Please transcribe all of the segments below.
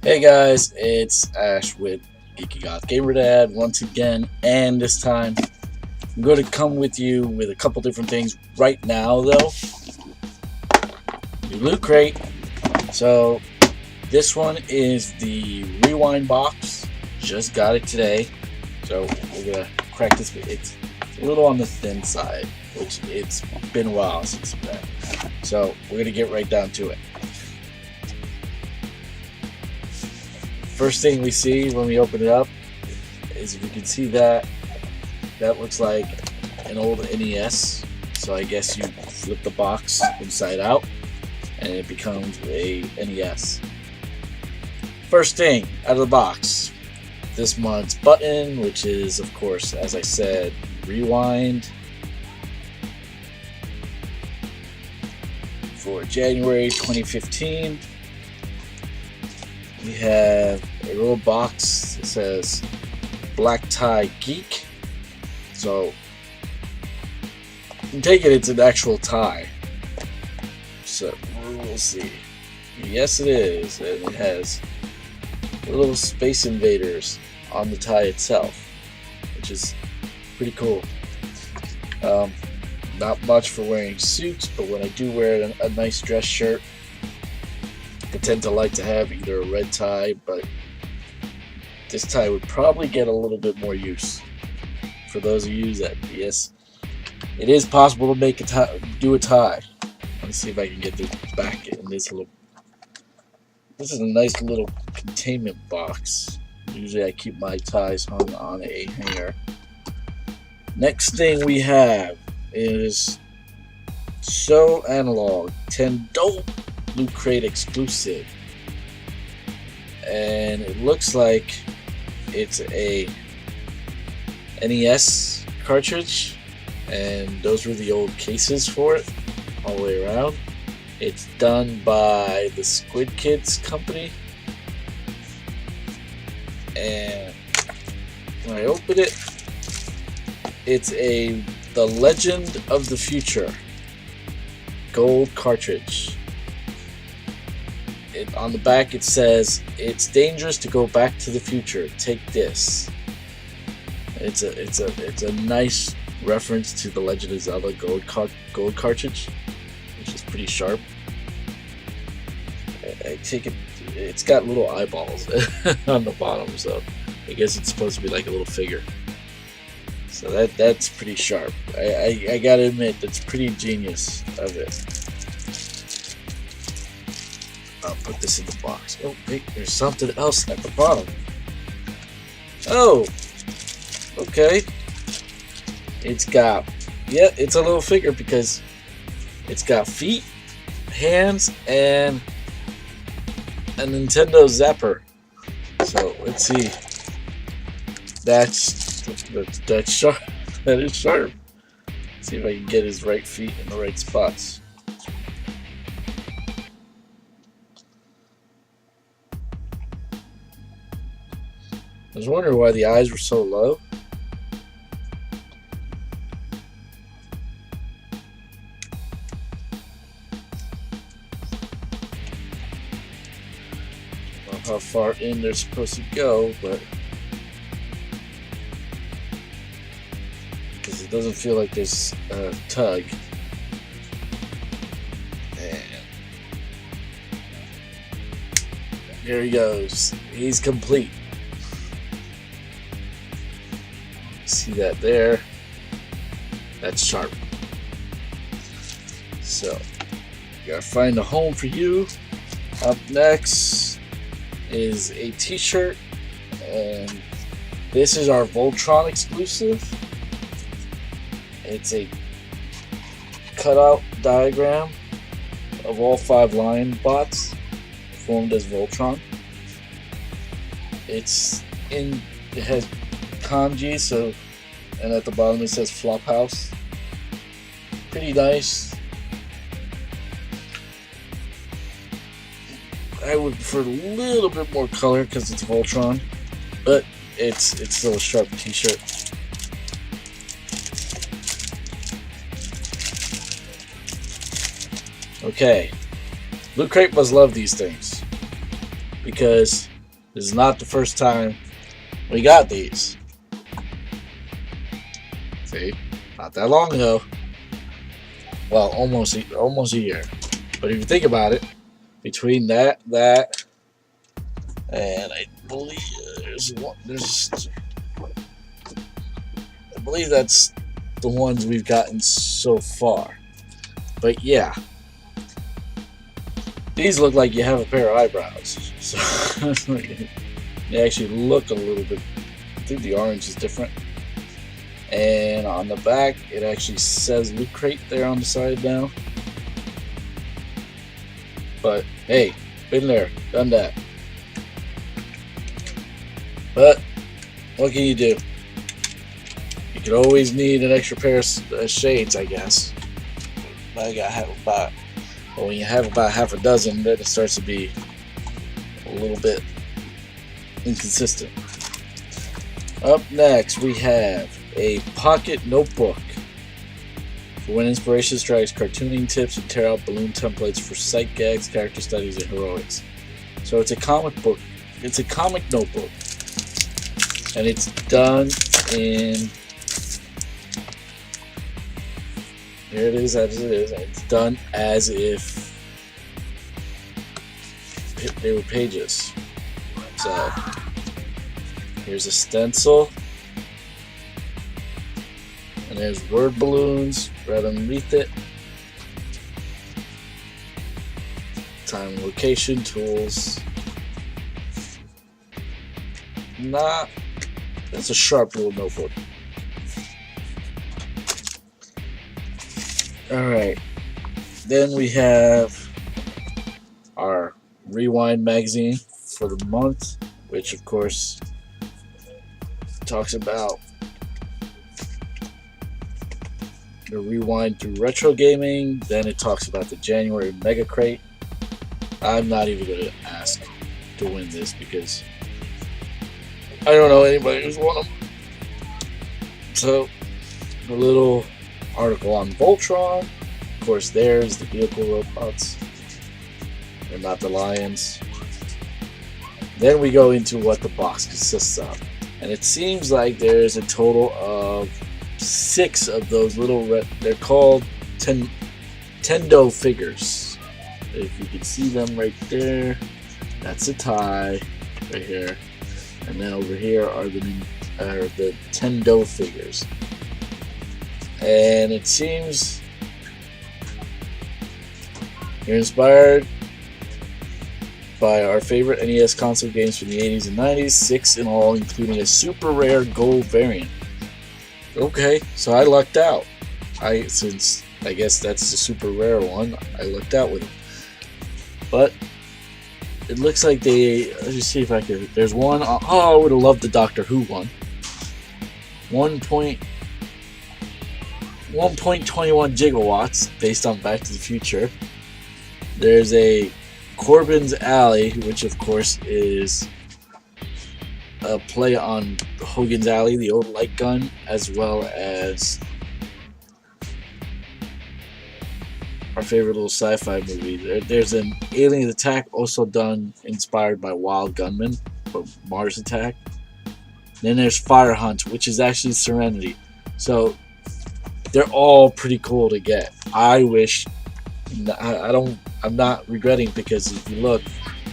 Hey guys, it's Ash with Geeky Goth Gamer Dad once again, and this time I'm going to come with you with a couple different things right now though. New Loot Crate. So this one is the Rewind box. Just got it today. So we're gonna crack this. It's a little on the thin side, which it's been a while since that. So we're gonna get right down to it. First thing we see when we open it up is, if you can see that looks like an old NES. So I guess you flip the box inside out and it becomes a NES. First thing out of the box, this month's button, which is of course, as I said, rewind for January 2015. We have a little box that says Black Tie Geek. So I'm taking it's an actual tie. So we'll see. Yes, it is, and it has little Space Invaders on the tie itself, which is pretty cool. Not much for wearing suits, but when I do wear a nice dress shirt, I tend to like to have either a red tie, but this tie would probably get a little bit more use. For those of you that, yes, it is possible to make a tie, do a tie. Let's see if I can get this back in this little. This is a nice little containment box. Usually I keep my ties hung on a hanger. Next thing we have is So Analog 10 Dope Lootcrate exclusive, and it looks like it's a NES cartridge, and those were the old cases for it all the way around. It's done by the Squid Kids company, and when I open it, it's The Legend of the Future gold cartridge. On the back it says, "It's dangerous to go back to the future. Take this." It's a nice reference to the Legend of Zelda gold cartridge, which is pretty sharp. I take it. It's got little eyeballs on the bottom, so I guess it's supposed to be like a little figure. So that's pretty sharp. I gotta admit, that's pretty genius of it. I'll put this in the box. Oh, wait, there's something else at the bottom. Oh, okay. It's got, yeah, it's a little figure because it's got feet, hands, and a Nintendo Zapper. So let's see. That's sharp. That is sharp. Let's see if I can get his right feet in the right spots. I was wondering why the eyes were so low. I don't know how far in they're supposed to go, but because it doesn't feel like there's a tug. And there he goes. He's complete. See that there? That's sharp. So, gotta find a home for you. Up next is a t-shirt, and this is our Voltron exclusive. It's a cutout diagram of all 5 lion bots formed as Voltron. It has kanji, so, and at the bottom it says Flophouse. Pretty nice. I would prefer a little bit more color because it's Voltron, but it's still a sharp t-shirt. Okay, Lootcrate must love these things because This is not the first time we got these. See, not that long ago. Well, almost a year. But if you think about it, between that, and I believe I believe that's the ones we've gotten so far. But yeah, these look like you have a pair of eyebrows. So they actually look a little bit. I think the orange is different. And on the back, it actually says Lootcrate there on the side now. But hey, been there, done that. But what can you do? You could always need an extra pair of shades, I guess. But when you have about half a dozen, then it starts to be a little bit inconsistent. Up next, we have a pocket notebook for when inspiration strikes, cartooning tips, and tear out balloon templates for sight gags, character studies, and heroics. So it's a comic book. It's a comic notebook, and it's done in. Here it is as it is. It's done as if they were pages. So here's a stencil. And there's word balloons right underneath it. Time and location tools. It's a sharp little notebook. Alright. Then we have our Rewind magazine for the month, which of course talks about the rewind through retro gaming. Then it talks about the January Mega Crate. I'm not even going to ask to win this because I don't know anybody who's won them. So, a little article on Voltron. Of course, there's the vehicle robots. They're not the lions. Then we go into what the box consists of. And it seems like there's a total of 6 of those little they're called Tendo figures. If you can see them right there, that's a tie right here, and then over here are the Tendo figures. And it seems you're inspired by our favorite NES console games from the 80s and 90s, 6 in all, including a super rare gold variant. Okay, so I lucked out. Since I guess that's the super rare one, I lucked out with it. But it looks like let's just see if I could. There's one. Oh, I would have loved the Doctor Who one. 1.21 gigawatts based on Back to the Future. There's a Corbin's Alley, which of course is a play on Hogan's Alley, the old light gun, as well as our favorite little sci-fi movie. There's an Alien Attack, also done inspired by Wild Gunman, or Mars Attack. Then there's Fire Hunt, which is actually Serenity. So they're all pretty cool to get. I wish I'm not regretting, because if you look,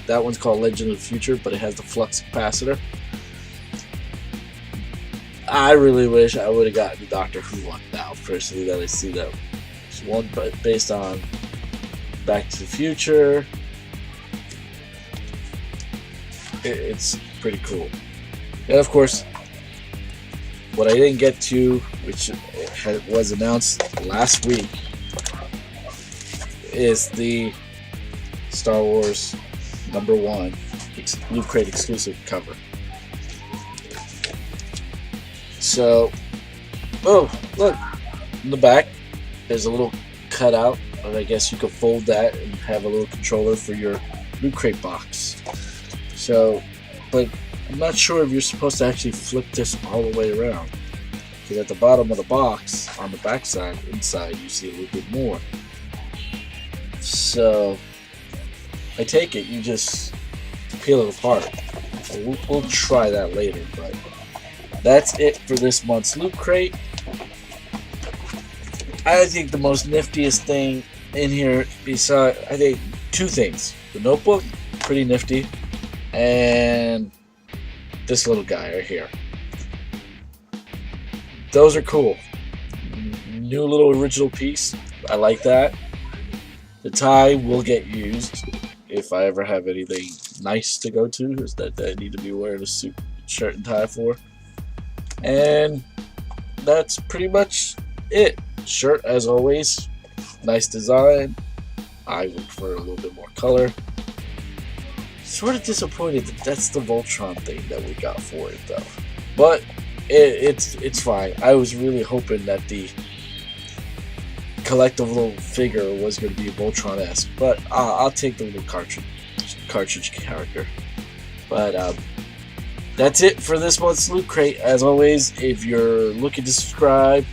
that one's called Legend of the Future, but it has the flux capacitor. I really wish I would have gotten the Doctor Who one now, personally, that I see that. It's one based on Back to the Future. It's pretty cool. And of course, what I didn't get to, which was announced last week, is the Star Wars #1 Lootcrate exclusive cover. So, oh, look, in the back, there's a little cutout, and I guess you could fold that and have a little controller for your Lootcrate box. So, but I'm not sure if you're supposed to actually flip this all the way around, because at the bottom of the box, on the back side, inside, you see a little bit more. So, I take it you just peel it apart. We'll try that later, but that's it for this month's Loot Crate. I think the most niftiest thing in here, besides, I think two things. The notebook, pretty nifty, and this little guy right here. Those are cool. New little original piece. I like that. The tie will get used if I ever have anything nice to go to, is that I need to be wearing a suit, shirt, and tie for. And that's pretty much it. Shirt, as always, nice design. I would prefer a little bit more color. Sort of disappointed that that's the Voltron thing that we got for it, though. But it's fine. I was really hoping that the collectible figure was going to be Voltron-esque, but I'll take the little cartridge character. But that's it for this month's Loot Crate. As always, if you're looking to subscribe,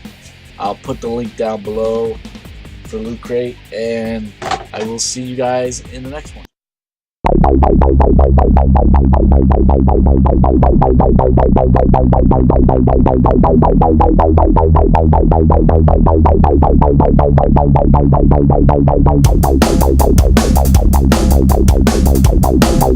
I'll put the link down below for Loot Crate, and I will see you guys in the next one.